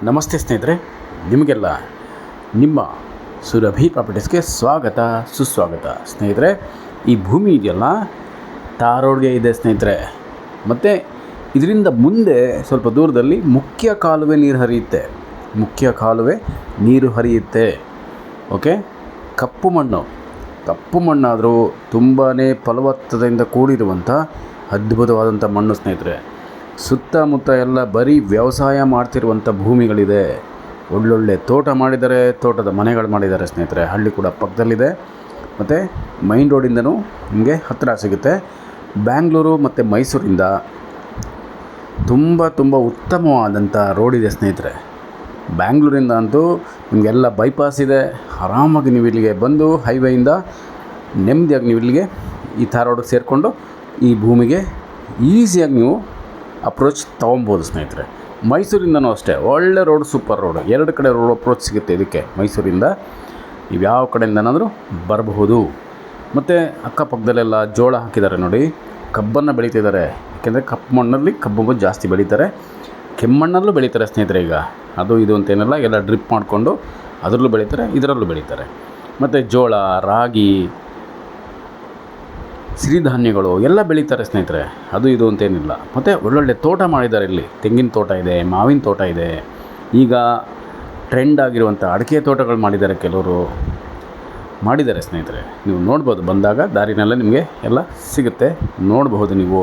ನಮಸ್ತೆ ಸ್ನೇಹಿತರೆ, ನಿಮಗೆಲ್ಲ ನಿಮ್ಮ ಸುರಭಿ ಪ್ರಾಪರ್ಟೀಸ್ಗೆ ಸ್ವಾಗತ ಸುಸ್ವಾಗತ. ಸ್ನೇಹಿತರೆ, ಈ ಭೂಮಿ ಇದೆಯಲ್ಲ ತಾರೋಡ್ಗೆ ಇದೆ ಸ್ನೇಹಿತರೆ. ಮತ್ತು ಇದರಿಂದ ಮುಂದೆ ಸ್ವಲ್ಪ ದೂರದಲ್ಲಿ ಮುಖ್ಯ ಕಾಲುವೆ ನೀರು ಹರಿಯುತ್ತೆ. ಓಕೆ, ಕಪ್ಪು ಮಣ್ಣಾದರೂ ತುಂಬಾ ಫಲವತ್ತತೆಯಿಂದ ಕೂಡಿರುವಂಥ ಅದ್ಭುತವಾದಂಥ ಮಣ್ಣು ಸ್ನೇಹಿತರೆ. ಸುತ್ತಮುತ್ತ ಎಲ್ಲ ಬರೀ ವ್ಯವಸಾಯ ಮಾಡ್ತಿರುವಂಥ ಭೂಮಿಗಳಿದೆ. ಒಳ್ಳೊಳ್ಳೆ ತೋಟ ಮಾಡಿದ್ದಾರೆ, ತೋಟದ ಮನೆಗಳು ಮಾಡಿದ್ದಾರೆ ಸ್ನೇಹಿತರೆ. ಹಳ್ಳಿ ಕೂಡ ಪಕ್ಕದಲ್ಲಿದೆ ಮತ್ತು ಮೈನ್ ರೋಡಿಂದನೂ ನಿಮಗೆ ಹತ್ತಿರ ಸಿಗುತ್ತೆ. ಬ್ಯಾಂಗ್ಳೂರು ಮತ್ತು ಮೈಸೂರಿಂದ ತುಂಬ ಉತ್ತಮವಾದಂಥ ರೋಡಿದೆ ಸ್ನೇಹಿತರೆ. ಬ್ಯಾಂಗ್ಳೂರಿಂದ ಅಂತೂ ನಿಮಗೆಲ್ಲ ಬೈಪಾಸ್ ಇದೆ. ಆರಾಮಾಗಿ ನೀವು ಇಲ್ಲಿಗೆ ಬಂದು ಹೈವೇಯಿಂದ ನೆಮ್ಮದಿಯಾಗಿ ನೀವು ಇಲ್ಲಿಗೆ ಈ ಧಾರವಾಡಕ್ಕೆ ಸೇರಿಕೊಂಡು ಈ ಭೂಮಿಗೆ ಈಸಿಯಾಗಿ ನೀವು ಅಪ್ರೋಚ್ ತೊಗೊಬೋದು ಸ್ನೇಹಿತರೆ. ಮೈಸೂರಿಂದನೂ ಅಷ್ಟೇ ಒಳ್ಳೆ ರೋಡ್, ಸೂಪರ್ ರೋಡ್. ಎರಡು ಕಡೆ ರೋಡ್ ಅಪ್ರೋಚ್ ಸಿಗುತ್ತೆ ಇದಕ್ಕೆ. ಮೈಸೂರಿಂದ ನೀವು ಯಾವ ಕಡೆಯಿಂದನಾದರೂ ಬರಬಹುದು. ಮತ್ತು ಅಕ್ಕಪಕ್ಕದಲ್ಲೆಲ್ಲ ಜೋಳ ಹಾಕಿದ್ದಾರೆ ನೋಡಿ, ಕಬ್ಬನ್ನು ಬೆಳೀತಿದ್ದಾರೆ. ಯಾಕೆಂದರೆ ಕಪ್ಪು ಮಣ್ಣಲ್ಲಿ ಕಬ್ಬು ಜಾಸ್ತಿ ಬೆಳೀತಾರೆ, ಕೆಮ್ಮಣ್ಣಲ್ಲೂ ಬೆಳೀತಾರೆ ಸ್ನೇಹಿತರೆ. ಈಗ ಅದು ಇದು ಅಂತೇನೆಲ್ಲ ಎಲ್ಲ ಡ್ರಿಪ್ ಮಾಡಿಕೊಂಡು ಅದರಲ್ಲೂ ಬೆಳೀತಾರೆ, ಇದರಲ್ಲೂ ಬೆಳೀತಾರೆ. ಮತ್ತು ಜೋಳ, ರಾಗಿ, ಸಿರಿಧಾನ್ಯಗಳು ಎಲ್ಲ ಬೆಳೀತಾರೆ ಸ್ನೇಹಿತರೆ. ಅದು ಇದು ಅಂತೇನಿಲ್ಲ. ಮತ್ತು ಒಳ್ಳೊಳ್ಳೆ ತೋಟ ಮಾಡಿದ್ದಾರೆ. ಇಲ್ಲಿ ತೆಂಗಿನ ತೋಟ ಇದೆ, ಮಾವಿನ ತೋಟ ಇದೆ. ಈಗ ಟ್ರೆಂಡ್ ಆಗಿರುವಂಥ ಅಡಿಕೆ ತೋಟಗಳು ಮಾಡಿದ್ದಾರೆ, ಕೆಲವರು ಮಾಡಿದ್ದಾರೆ ಸ್ನೇಹಿತರೆ. ನೀವು ನೋಡ್ಬೋದು, ಬಂದಾಗ ದಾರಿನಲ್ಲೇ ನಿಮಗೆ ಎಲ್ಲ ಸಿಗುತ್ತೆ, ನೋಡಬಹುದು ನೀವು.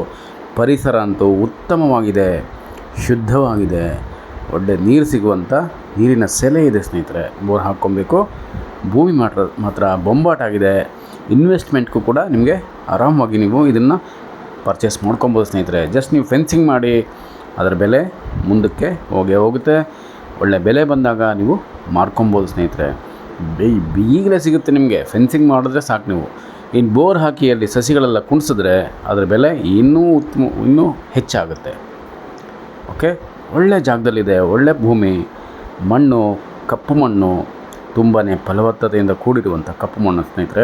ಪರಿಸರ ಅಂತೂ ಉತ್ತಮವಾಗಿದೆ, ಶುದ್ಧವಾಗಿದೆ. ಒಳ್ಳೆ ನೀರು ಸಿಗುವಂಥ ನೀರಿನ ಸೆಲೆ ಇದೆ ಸ್ನೇಹಿತರೆ. ಬೋರ್ ಹಾಕ್ಕೊಬೇಕು. ಭೂಮಿ ಮಾತ್ರ ಬೊಂಬಾಟಾಗಿದೆ. ಇನ್ವೆಸ್ಟ್ಮೆಂಟ್ಗೂ ಕೂಡ ನಿಮಗೆ ಆರಾಮವಾಗಿ ನೀವು ಇದನ್ನು ಪರ್ಚೇಸ್ ಮಾಡ್ಕೊಬೋದು ಸ್ನೇಹಿತರೆ. ಜಸ್ಟ್ ನೀವು ಫೆನ್ಸಿಂಗ್ ಮಾಡಿ ಅದರ ಬೆಲೆ ಮುಂದಕ್ಕೆ ಹೋಗುತ್ತೆ. ಒಳ್ಳೆ ಬೆಲೆ ಬಂದಾಗ ನೀವು ಮಾರ್ಕೊಬೋದು ಸ್ನೇಹಿತರೆ. ಈಗಲೇ ಸಿಗುತ್ತೆ ನಿಮಗೆ. ಫೆನ್ಸಿಂಗ್ ಮಾಡಿದ್ರೆ ಸಾಕು. ನೀವು ಇನ್ನು ಬೋರ್ ಹಾಕಿ ಅಲ್ಲಿ ಸಸಿಗಳೆಲ್ಲ ಕುಣಿಸಿದ್ರೆ ಅದರ ಬೆಲೆ ಇನ್ನೂ ಹೆಚ್ಚಾಗುತ್ತೆ. ಓಕೆ, ಒಳ್ಳೆ ಜಾಗದಲ್ಲಿದೆ, ಒಳ್ಳೆ ಭೂಮಿ. ಮಣ್ಣು ಕಪ್ಪು ಮಣ್ಣು, ತುಂಬಾ ಫಲವತ್ತತೆಯಿಂದ ಕೂಡಿರುವಂಥ ಕಪ್ಪು ಮಣ್ಣು ಸ್ನೇಹಿತರೆ.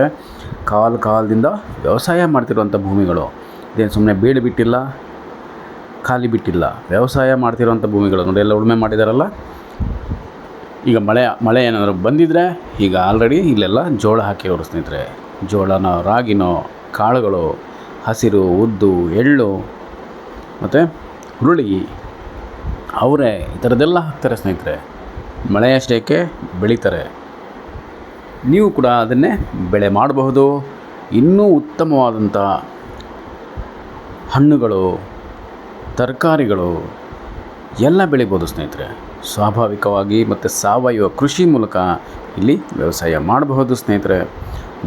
ಕಾಲದಿಂದ ವ್ಯವಸಾಯ ಮಾಡ್ತಿರುವಂಥ ಭೂಮಿಗಳು. ಇದೇನು ಸುಮ್ಮನೆ ಬೀಡು ಬಿಟ್ಟಿಲ್ಲ, ಖಾಲಿ ಬಿಟ್ಟಿಲ್ಲ. ವ್ಯವಸಾಯ ಮಾಡ್ತಿರುವಂಥ ಭೂಮಿಗಳು ನೋಡಿ, ಎಲ್ಲ ಉಳುಮೆ ಮಾಡಿದಾರಲ್ಲ. ಈಗ ಮಳೆ ಏನಾದರೂ ಬಂದಿದ್ದರೆ ಈಗ ಆಲ್ರೆಡಿ ಇಲ್ಲೆಲ್ಲ ಜೋಳ ಹಾಕಿರೋರು ಸ್ನೇಹಿತರೆ. ಜೋಳನೋ, ರಾಗಿನೋ, ಕಾಳುಗಳು, ಹಸಿರು, ಉದ್ದು, ಎಳ್ಳು ಮತ್ತು ಹುರುಳಿ, ಅವರೇ ಈ ಥರದ್ದೆಲ್ಲ ಹಾಕ್ತಾರೆ ಸ್ನೇಹಿತರೆ. ಮಳೆಯಷ್ಟಕ್ಕೆ ಬೆಳೀತಾರೆ. ನೀವು ಕೂಡ ಅದನ್ನೇ ಬೆಳೆ ಮಾಡಬಹುದು. ಇನ್ನೂ ಉತ್ತಮವಾದಂಥ ಹಣ್ಣುಗಳು, ತರಕಾರಿಗಳು ಎಲ್ಲ ಬೆಳಿಬೋದು ಸ್ನೇಹಿತರೆ. ಸ್ವಾಭಾವಿಕವಾಗಿ ಮತ್ತು ಸಾವಯವ ಕೃಷಿ ಮೂಲಕ ಇಲ್ಲಿ ವ್ಯವಸಾಯ ಮಾಡಬಹುದು ಸ್ನೇಹಿತರೆ.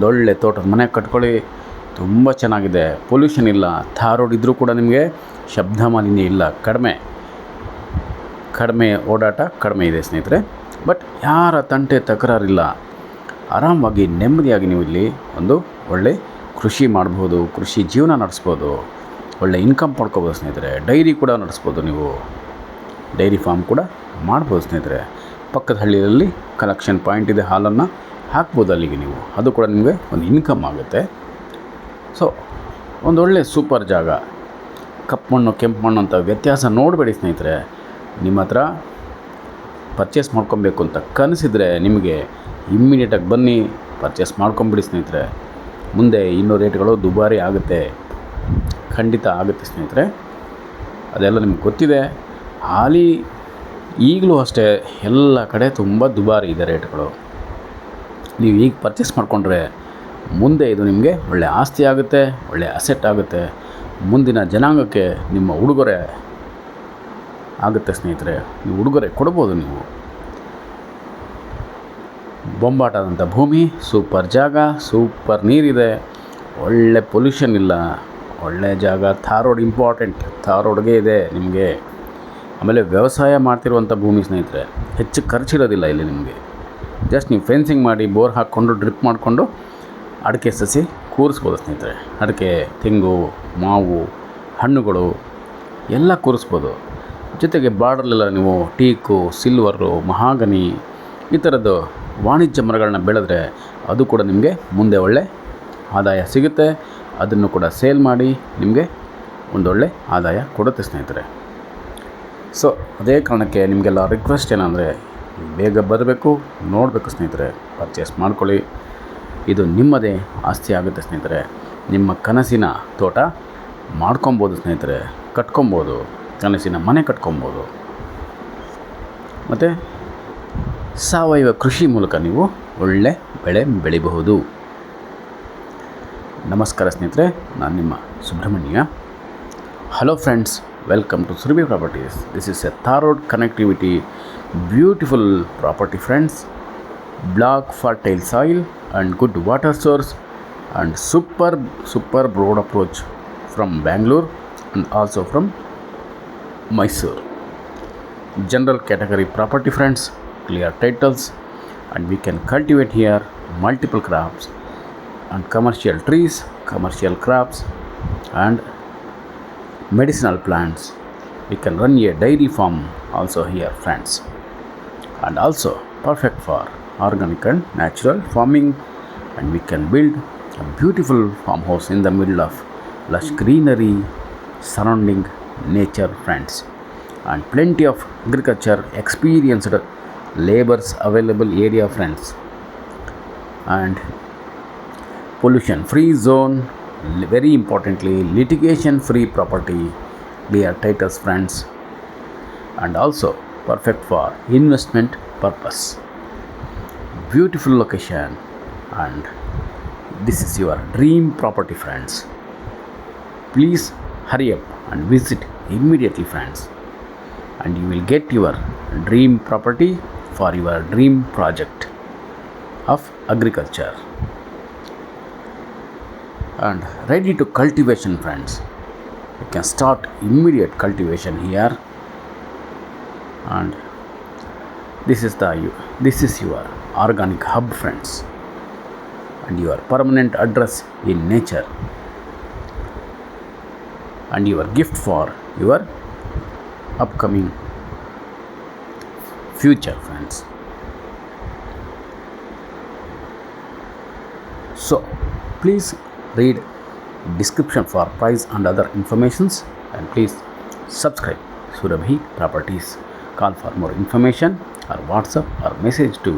ಒಳ್ಳೆ ತೋಟದ ಮನೆ ಕಟ್ಕೊಳ್ಳಿ, ತುಂಬ ಚೆನ್ನಾಗಿದೆ. ಪೊಲ್ಯೂಷನ್ ಇಲ್ಲ. ಧಾರವಾಡ ಇದ್ದರೂ ಕೂಡ ನಿಮಗೆ ಶಬ್ದ ಮಾಲಿನ್ಯ ಇಲ್ಲ, ಕಡಿಮೆ ಓಡಾಟ ಕಡಿಮೆ ಇದೆ ಸ್ನೇಹಿತರೆ. ಬಟ್ ಯಾರ ತಂಟೆ ತಕರಾರಿಲ್ಲ. ಆರಾಮವಾಗಿ ನೆಮ್ಮದಿಯಾಗಿ ನೀವು ಇಲ್ಲಿ ಒಂದು ಒಳ್ಳೆ ಕೃಷಿ ಮಾಡ್ಬೋದು, ಕೃಷಿ ಜೀವನ ನಡೆಸ್ಬೋದು, ಒಳ್ಳೆ ಇನ್ಕಮ್ ಪಡ್ಕೋಬೋದು ಸ್ನೇಹಿತರೆ. ಡೈರಿ ಕೂಡ ನಡೆಸ್ಬೋದು, ನೀವು ಡೈರಿ ಫಾರ್ಮ್ ಕೂಡ ಮಾಡ್ಬೋದು ಸ್ನೇಹಿತರೆ. ಪಕ್ಕದ ಹಳ್ಳಿಯಲ್ಲಿ ಕಲೆಕ್ಷನ್ ಪಾಯಿಂಟ್ ಇದೆ, ಹಾಲನ್ನು ಹಾಕ್ಬೋದು ಅಲ್ಲಿಗೆ ನೀವು. ಅದು ಕೂಡ ನಿಮಗೆ ಒಂದು ಇನ್ಕಮ್ ಆಗುತ್ತೆ. ಸೊ ಒಂದೊಳ್ಳೆ ಸೂಪರ್ ಜಾಗ. ಕಪ್ಪು ಮಣ್ಣು, ಕೆಂಪು ಮಣ್ಣು ಅಂತ ವ್ಯತ್ಯಾಸ ನೋಡಬೇಡಿ ಸ್ನೇಹಿತರೆ. ನಿಮ್ಮ ಹತ್ರ ಪರ್ಚೇಸ್ ಮಾಡ್ಕೊಬೇಕು ಅಂತ ಕನಸಿದ್ರೆ ನಿಮಗೆ ಇಮ್ಮಿಡಿಯೇಟಾಗಿ ಬನ್ನಿ, ಪರ್ಚೇಸ್ ಮಾಡ್ಕೊಂಬಿಡಿ ಸ್ನೇಹಿತರೆ. ಮುಂದೆ ಇನ್ನೂ ರೇಟ್ಗಳು ದುಬಾರಿ ಆಗುತ್ತೆ, ಖಂಡಿತ ಆಗುತ್ತೆ ಸ್ನೇಹಿತರೆ. ಅದೆಲ್ಲ ನಿಮ್ಗೆ ಗೊತ್ತಿದೆ. ಹಾಲಿ ಈಗಲೂ ಅಷ್ಟೇ ಎಲ್ಲ ಕಡೆ ತುಂಬ ದುಬಾರಿ ಇದೆ ರೇಟ್ಗಳು. ನೀವು ಈಗ ಪರ್ಚೇಸ್ ಮಾಡಿಕೊಂಡ್ರೆ ಮುಂದೆ ಇದು ನಿಮಗೆ ಒಳ್ಳೆ ಆಸ್ತಿ ಆಗುತ್ತೆ, ಒಳ್ಳೆ ಅಸೆಟ್ ಆಗುತ್ತೆ. ಮುಂದಿನ ಜನಾಂಗಕ್ಕೆ ನಿಮ್ಮ ಉಡುಗೊರೆ ಆಗುತ್ತೆ ಸ್ನೇಹಿತರೆ. ನೀವು ಉಡುಗೊರೆ ಕೊಡ್ಬೋದು. ನೀವು ಬೊಂಬಾಟಾದಂಥ ಭೂಮಿ, ಸೂಪರ್ ಜಾಗ, ಸೂಪರ್ ನೀರಿದೆ, ಒಳ್ಳೆ ಪೊಲ್ಯೂಷನ್ ಇಲ್ಲ, ಒಳ್ಳೆ ಜಾಗ. ಧಾರವಾಡ ಇಂಪಾರ್ಟೆಂಟ್, ಧಾರವಾಡಗೆ ಇದೆ ನಿಮಗೆ. ಆಮೇಲೆ ವ್ಯವಸಾಯ ಮಾಡ್ತಿರುವಂಥ ಭೂಮಿ ಸ್ನೇಹಿತರೆ. ಹೆಚ್ಚು ಖರ್ಚಿರೋದಿಲ್ಲ ಇಲ್ಲಿ ನಿಮಗೆ. ಜಸ್ಟ್ ನೀವು ಫೆನ್ಸಿಂಗ್ ಮಾಡಿ ಬೋರ್ ಹಾಕ್ಕೊಂಡು ಡ್ರಿಪ್ ಮಾಡಿಕೊಂಡು ಅಡಿಕೆ ಸಸಿ ಕೂರಿಸ್ಬೋದು ಸ್ನೇಹಿತರೆ. ಅಡಿಕೆ, ತೆಂಗು, ಮಾವು, ಹಣ್ಣುಗಳು ಎಲ್ಲ ಕೂರಿಸ್ಬೋದು. ಜೊತೆಗೆ ಬಾರ್ಡ್ರಲ್ಲೆಲ್ಲ ನೀವು ಟೀಕು, ಸಿಲ್ವರು, ಮಹಾಗನಿ ಈ ಥರದ್ದು ವಾಣಿಜ್ಯ ಮರಗಳನ್ನ ಬೆಳೆದ್ರೆ ಅದು ಕೂಡ ನಿಮಗೆ ಮುಂದೆ ಒಳ್ಳೆ ಆದಾಯ ಸಿಗುತ್ತೆ. ಅದನ್ನು ಕೂಡ ಸೇಲ್ ಮಾಡಿ ನಿಮಗೆ ಒಂದೊಳ್ಳೆ ಆದಾಯ ಕೊಡುತ್ತೆ ಸ್ನೇಹಿತರೆ. ಸೊ ಅದೇ ಕಾರಣಕ್ಕೆ ನಿಮಗೆಲ್ಲ ರಿಕ್ವೆಸ್ಟ್ ಏನಂದರೆ ಬೇಗ ಬರಬೇಕು, ನೋಡಬೇಕು ಸ್ನೇಹಿತರೆ, ಪರ್ಚೇಸ್ ಮಾಡ್ಕೊಳ್ಳಿ. ಇದು ನಿಮ್ಮದೇ ಆಸ್ತಿ ಆಗುತ್ತೆ ಸ್ನೇಹಿತರೆ. ನಿಮ್ಮ ಕನಸಿನ ತೋಟ ಮಾಡ್ಕೊಬೋದು ಸ್ನೇಹಿತರೆ, ಕಟ್ಕೊಬೋದು, ಕನಸಿನ ಮನೆ ಕಟ್ಕೊಬೋದು. ಮತ್ತು ಸಾವಯವ ಕೃಷಿ ಮೂಲಕ ನೀವು ಒಳ್ಳೆ ಬೆಳೆ ಬೆಳಿಬಹುದು. ನಮಸ್ಕಾರ ಸ್ನೇಹಿತರೆ, ನಾನು ನಿಮ್ಮ Subrahmanya. Hello friends, welcome to Surabhi properties. This is a tar road connectivity, beautiful property friends, black fertile soil and good water source and super road approach from Bangalore and also from Mysore. General category property friends, clear titles, and we can cultivate here multiple crops and commercial trees, commercial crops and medicinal plants. We can run a dairy farm also here friends, and also perfect for organic and natural farming, and we can build a beautiful farmhouse in the middle of lush greenery surrounding nature friends, and plenty of agriculture experienced laborers available area friends, and pollution free zone, very importantly litigation free property, clear titles friends, and also perfect for investment purpose. Beautiful location, and this is your dream property friends. Please hurry up and visit immediately friends, and you will get your dream property for your dream project of agriculture and ready to cultivation friends. You can start immediate cultivation here, and this is your organic hub friends, and your permanent address in nature, and your gift for your upcoming future friends. So please read description for price and other informations, and please subscribe Surabhi Properties. Call for more information or WhatsApp or message to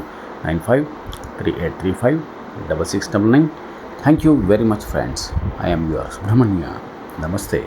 9538356699. Thank you very much friends. I am your Subramanya. Namaste.